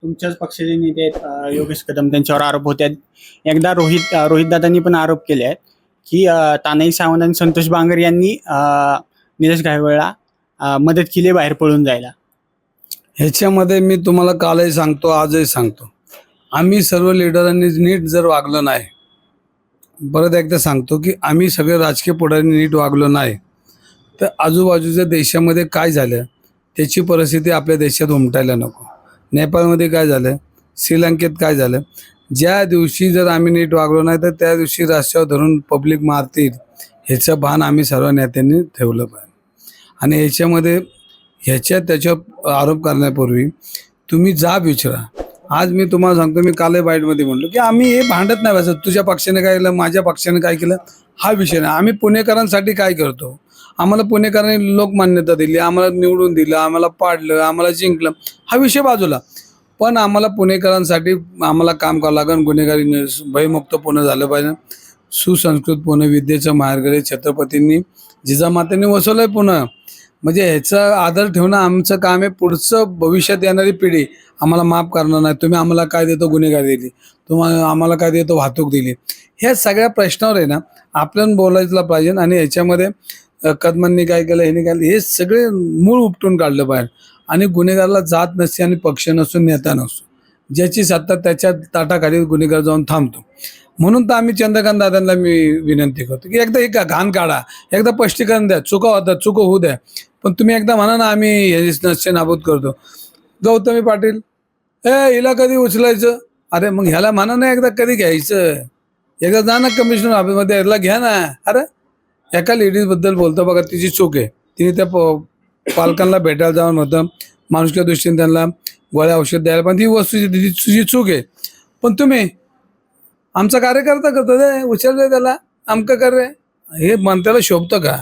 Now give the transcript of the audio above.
तुमच्याच पक्षाचे नेते आहेत योगेश कदम, त्यांच्यावर आरोप होते आहेत. एकदा रोहितदादांनी पण आरोप केले आहेत की तानाजी सावंत आणि संतोष बांगर यांनी निलेश घायवळला मदत केली बाहेर पळून जायला. ह्याच्यामध्ये मी तुम्हाला कालही सांगतो, आजही सांगतो, आम्ही सर्व लिडरांनी नीट जर वागलो नाही, परत एकदा सांगतो की आम्ही सगळे राजकीय पुढाऱ्यांनी नीट वागलो नाही तर आजूबाजूच्या देशामध्ये काय झालं त्याची परिस्थिती आपल्या देशात उमटायला नको. नेपाळमध्ये काय झालं, श्रीलंकेत काय झालं, ज्या दिवशी जर आम्ही नीट वागलो नाही तर त्या दिवशी रस्त्यावर धरून पब्लिक मारतील ह्याचं भान आम्ही सर्व नेत्यांनी ठेवलं पाहिजे. आणि ह्याच्यामध्ये त्याच्यावर आरोप करण्यापूर्वी तुम्ही जाब विचारा. आज मी तुम्हाला सांगतो, मी कालही बाईटमध्ये म्हणलो की आम्ही हे भांडत नाही बसत तुझ्या पक्षाने काय केलं, माझ्या पक्षाने काय केलं, हा विषय नाही. आम्ही पुणेकरांसाठी काय करतो, आम्हाला पुणेकरांनी लोकमान्यता दिली, आम्हाला निवडून दिलं, आम्हाला पाडलं, आम्हाला जिंकलं, हा विषय बाजूला. पण आम्हाला पुणेकरांसाठी आम्हाला काम करावं लागेल. गुन्हेगारी भयमुक्त पुणे झालं पाहिजे, सुसंस्कृत पुणे, विद्येचं माहेरघर छत्रपतींनी जिजामातेंनी वसवलंय पुणे. म्हणजे ह्याचा आदर ठेवणं आमचं काम आहे. पुढचं भविष्यात येणारी पिढी आम्हाला माफ करणार नाही. तुम्ही आम्हाला काय देतो, गुन्हेगारी दिली, आम्हाला काय देतो, वाहतूक दिली, ह्या सगळ्या प्रश्नावर आहे ना आपल्याला बोलायला पाहिजे. आणि ह्याच्यामध्ये कदमांनी काय केलं, ह्याने काय केलं, हे सगळे मूळ उपटून काढलं पाहिजे. आणि गुन्हेगाराला जात नसते आणि पक्ष नसून नेता नसतो, ज्याची सत्ता त्याच्या ताटाखाली गुन्हेगार जाऊन थांबतो. म्हणून तर आम्ही चंद्रकांत दादांना मी विनंती करतो की एकदा एक घाण काढा, एकदा स्पष्टीकरण द्या, चुका होतात चुका होऊ द्या, पण तुम्ही एकदा म्हणा ना आम्ही हे नसते नाबूद करतो. गौतमी पाटील हिला कधी उचलायचं, अरे मग ह्याला म्हणा ना एकदा कधी घ्यायचं, एकदा जा ना कमिशनर ऑफिसमध्ये ह्याला घ्या ना. अरे एका लेडीजबद्दल बोलतो बघा, तिची चूक आहे, तिने त्या पालकांना भेटायला जाऊन होतं, माणुसकीच्या दृष्टीने त्यांना गोळ्या औषध द्यायला, पण ती वस्तूची तुझी चूक आहे. पण तुम्ही आमचा कार्यकर्ता करतो रे, उचलले त्याला, अमकं कर रे, हे म्हणताला शोभतं का?